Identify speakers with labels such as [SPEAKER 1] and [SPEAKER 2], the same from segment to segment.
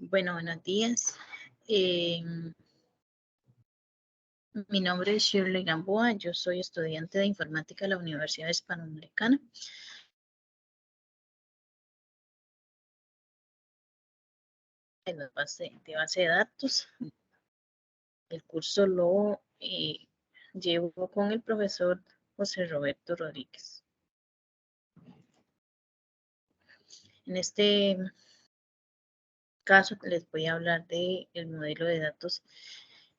[SPEAKER 1] Bueno, buenos días. Mi nombre es Shirley Gamboa. Yo soy estudiante de informática de la Universidad Hispanoamericana. De base de datos. El curso lo llevo con el profesor José Roberto Rodríguez. En este caso les voy a hablar del modelo de datos,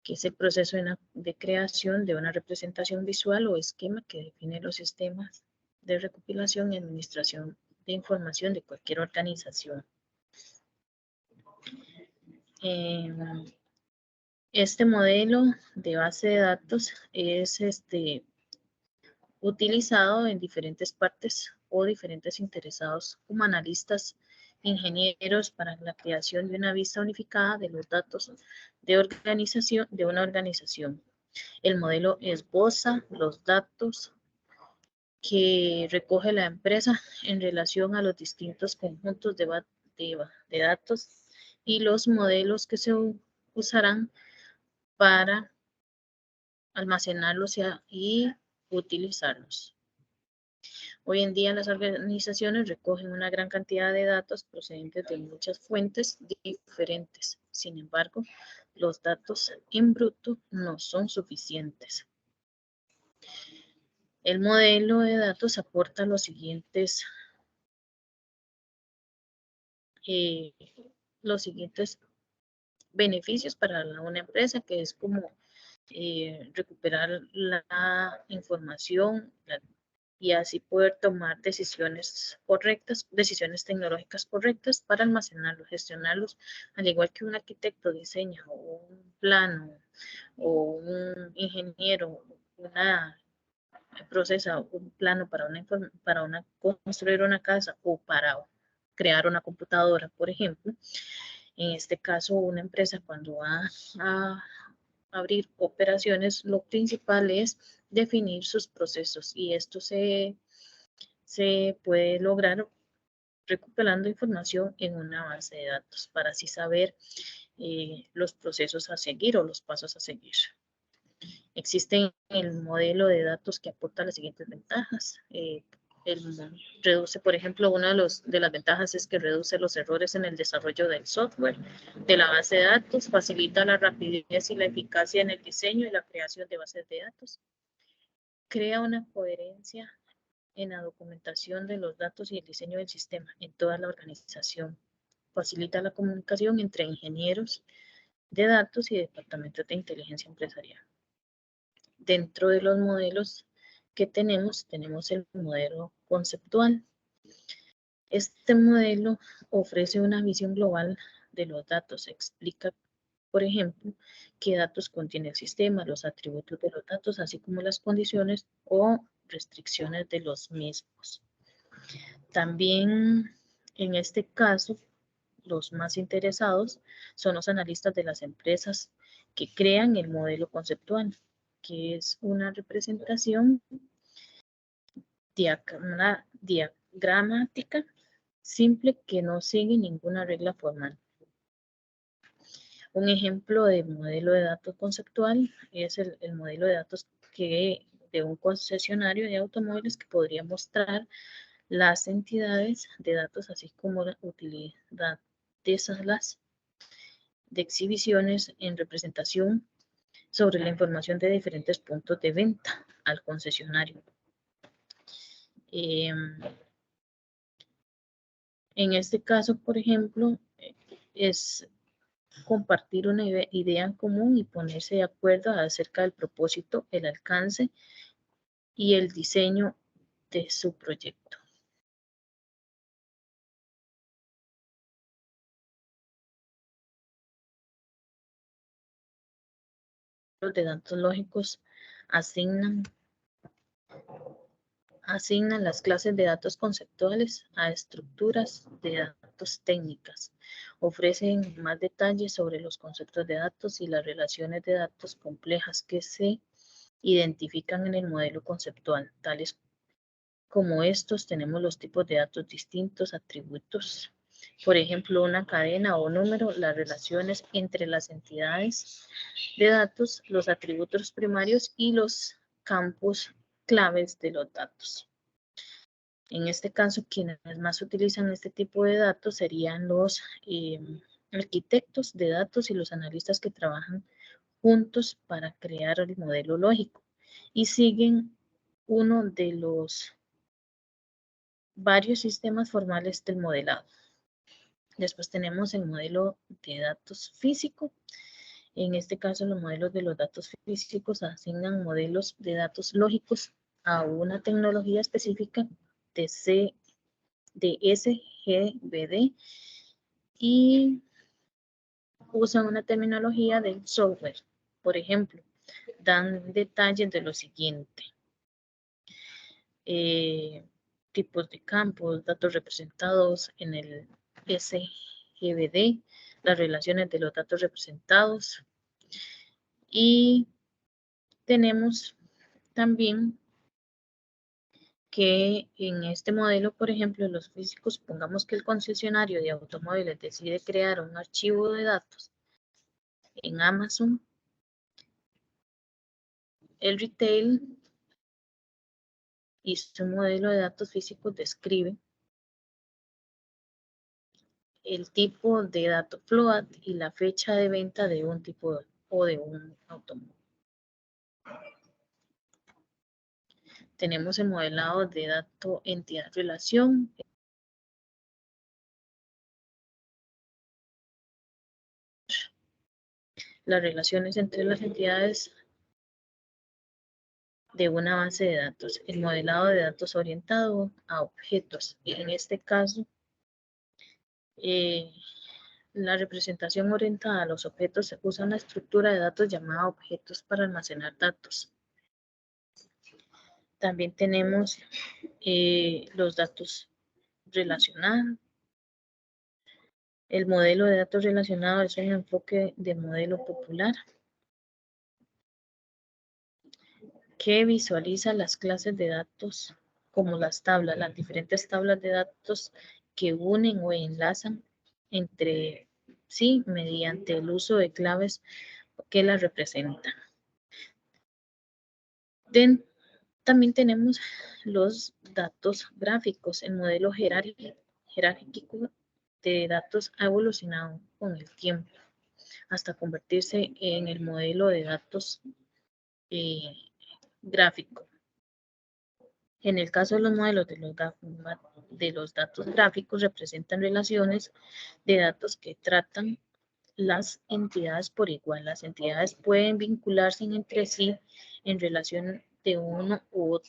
[SPEAKER 1] que es el proceso de creación de una representación visual o esquema que define los sistemas de recopilación y administración de información de cualquier organización. Este modelo de base de datos es utilizado en diferentes partes o diferentes interesados como analistas, ingenieros para la creación de una vista unificada de los datos de una organización. El modelo esboza los datos que recoge la empresa en relación a los distintos conjuntos de datos y los modelos que se usarán para almacenarlos y utilizarlos. Hoy en día las organizaciones recogen una gran cantidad de datos procedentes de muchas fuentes diferentes. Sin embargo, los datos en bruto no son suficientes. El modelo de datos aporta los siguientes beneficios para una empresa, que es como recuperar la información y así poder tomar decisiones correctas, decisiones tecnológicas correctas para almacenarlos, gestionarlos, al igual que un arquitecto diseña un plano o un ingeniero procesa un plano para construir una casa o para crear una computadora, por ejemplo. En este caso, una empresa cuando va a abrir operaciones, lo principal es definir sus procesos y esto se puede lograr recuperando información en una base de datos para así saber los procesos a seguir o los pasos a seguir. Existe el modelo de datos que aporta las siguientes ventajas. Reduce, por ejemplo, una de las ventajas es que reduce los errores en el desarrollo del software de la base de datos, facilita la rapidez y la eficacia en el diseño y la creación de bases de datos, crea una coherencia en la documentación de los datos y el diseño del sistema en toda la organización, facilita la comunicación entre ingenieros de datos y departamentos de inteligencia empresarial. Dentro de los modelos que tenemos el modelo conceptual. Este modelo ofrece una visión global de los datos. Explica, por ejemplo, qué datos contiene el sistema, los atributos de los datos, así como las condiciones o restricciones de los mismos. También, en este caso, los más interesados son los analistas de las empresas que crean el modelo conceptual, que es una representación diagramática simple que no sigue ninguna regla formal. Un ejemplo de modelo de datos conceptual es el modelo de datos de un concesionario de automóviles que podría mostrar las entidades de datos, así como la utilidad de salas de exhibiciones en representación sobre la información de diferentes puntos de venta al concesionario. En este caso, por ejemplo, es compartir una idea en común y ponerse de acuerdo acerca del propósito, el alcance y el diseño de su proyecto. Los de datos lógicos asignan las clases de datos conceptuales a estructuras de datos técnicas. Ofrecen más detalles sobre los conceptos de datos y las relaciones de datos complejas que se identifican en el modelo conceptual. Tales como estos tenemos los tipos de datos distintos, atributos Por ejemplo, una cadena o número, las relaciones entre las entidades de datos, los atributos primarios y los campos claves de los datos. En este caso, quienes más utilizan este tipo de datos serían los arquitectos de datos y los analistas que trabajan juntos para crear el modelo lógico y siguen uno de los varios sistemas formales del modelado. Después tenemos el modelo de datos físico. En este caso, los modelos de los datos físicos asignan modelos de datos lógicos a una tecnología específica de SGBD y usan una terminología del software. Por ejemplo, dan detalles de lo siguiente. Tipos de campos, datos representados en el SGBD, las relaciones de los datos representados. Y tenemos también que en este modelo, por ejemplo, los físicos, pongamos que el concesionario de automóviles decide crear un archivo de datos en Amazon, el retail y su modelo de datos físicos describe el tipo de dato float y la fecha de venta de un tipo o de un automóvil. Tenemos el modelado de dato entidad relación. Las relaciones entre las entidades de una base de datos. El modelado de datos orientado a objetos. En este caso, la representación orientada a los objetos se usa una estructura de datos llamada objetos para almacenar datos. También tenemos los datos relacionados. El modelo de datos relacionados es un enfoque de modelo popular que visualiza las clases de datos como las tablas, las diferentes tablas de datos que unen o enlazan entre sí mediante el uso de claves que las representan. También tenemos los datos gráficos. El modelo jerárquico de datos ha evolucionado con el tiempo hasta convertirse en el modelo de datos gráfico. En el caso de los modelos de los datos gráficos representan relaciones de datos que tratan las entidades por igual. Las entidades pueden vincularse entre sí en relación de uno o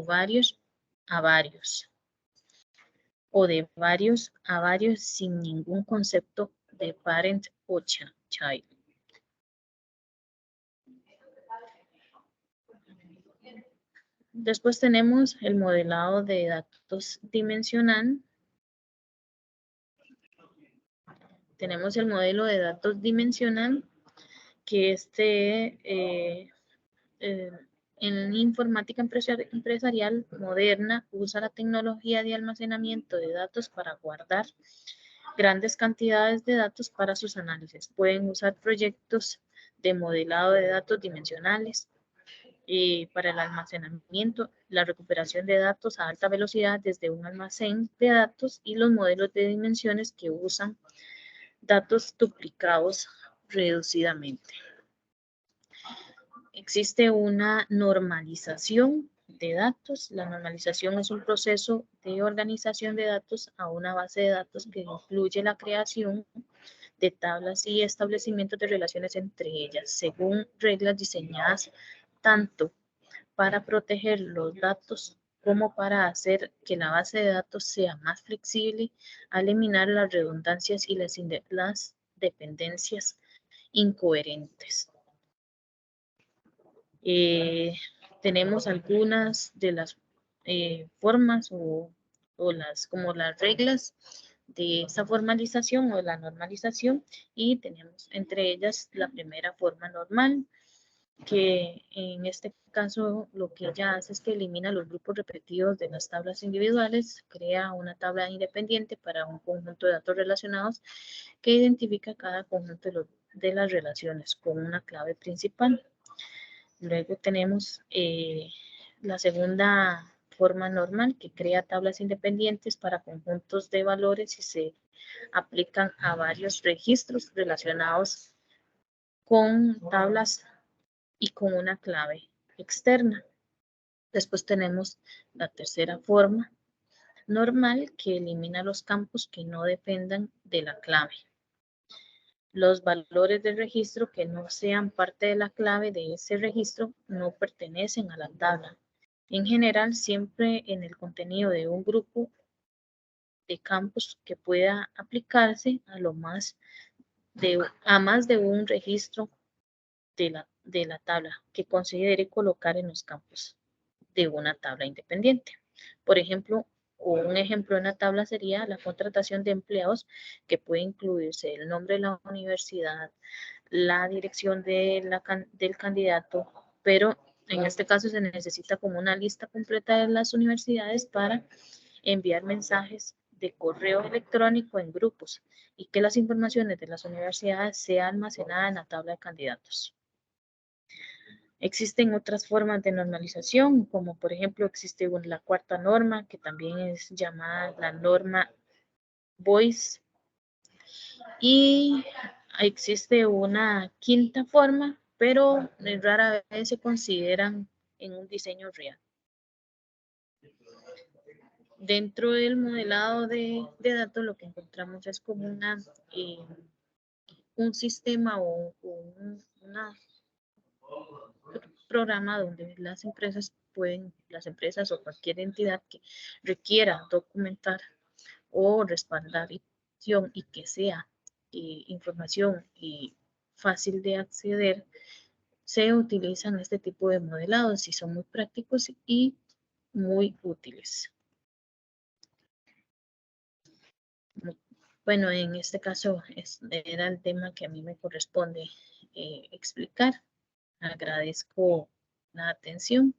[SPEAKER 1] varios a varios o de varios a varios sin ningún concepto de parent o child. Después tenemos el modelado de datos dimensional. Tenemos el modelo de datos dimensional que en informática empresarial moderna usa la tecnología de almacenamiento de datos para guardar grandes cantidades de datos para sus análisis. Pueden usar proyectos de modelado de datos dimensionales para el almacenamiento, la recuperación de datos a alta velocidad desde un almacén de datos y los modelos de dimensiones que usan datos duplicados reducidamente. Existe una normalización de datos. La normalización es un proceso de organización de datos a una base de datos que incluye la creación de tablas y establecimientos de relaciones entre ellas, según reglas diseñadas tanto para proteger los datos como para hacer que la base de datos sea más flexible al eliminar las redundancias y las dependencias incoherentes. Tenemos algunas de las formas como las reglas de esa formalización o de la normalización y tenemos entre ellas la primera forma normal que en este caso lo que ella hace es que elimina los grupos repetidos de las tablas individuales, crea una tabla independiente para un conjunto de datos relacionados que identifica cada conjunto de las relaciones con una clave principal. Luego tenemos la segunda forma normal, que crea tablas independientes para conjuntos de valores y se aplican a varios registros relacionados con tablas y con una clave externa. Después tenemos la tercera forma normal, que elimina los campos que no dependan de la clave. Los valores del registro que no sean parte de la clave de ese registro no pertenecen a la tabla. En general, siempre en el contenido de un grupo de campos que pueda aplicarse a más de un registro de la tabla que considere colocar en los campos de una tabla independiente. Por ejemplo, un ejemplo en la tabla sería la contratación de empleados, que puede incluirse el nombre de la universidad, la dirección del candidato, pero en este caso se necesita como una lista completa de las universidades para enviar mensajes de correo electrónico en grupos y que las informaciones de las universidades sean almacenadas en la tabla de candidatos. Existen otras formas de normalización, como por ejemplo existe la cuarta norma, que también es llamada la norma Boyce, y existe una quinta forma, pero rara vez se consideran en un diseño real. Dentro del modelado de datos lo que encontramos es como un sistema o una programa donde las empresas o cualquier entidad que requiera documentar o respaldar y que sea información y fácil de acceder, se utilizan este tipo de modelados y son muy prácticos y muy útiles. Bueno, en este caso era el tema que a mí me corresponde explicar. Agradezco la atención.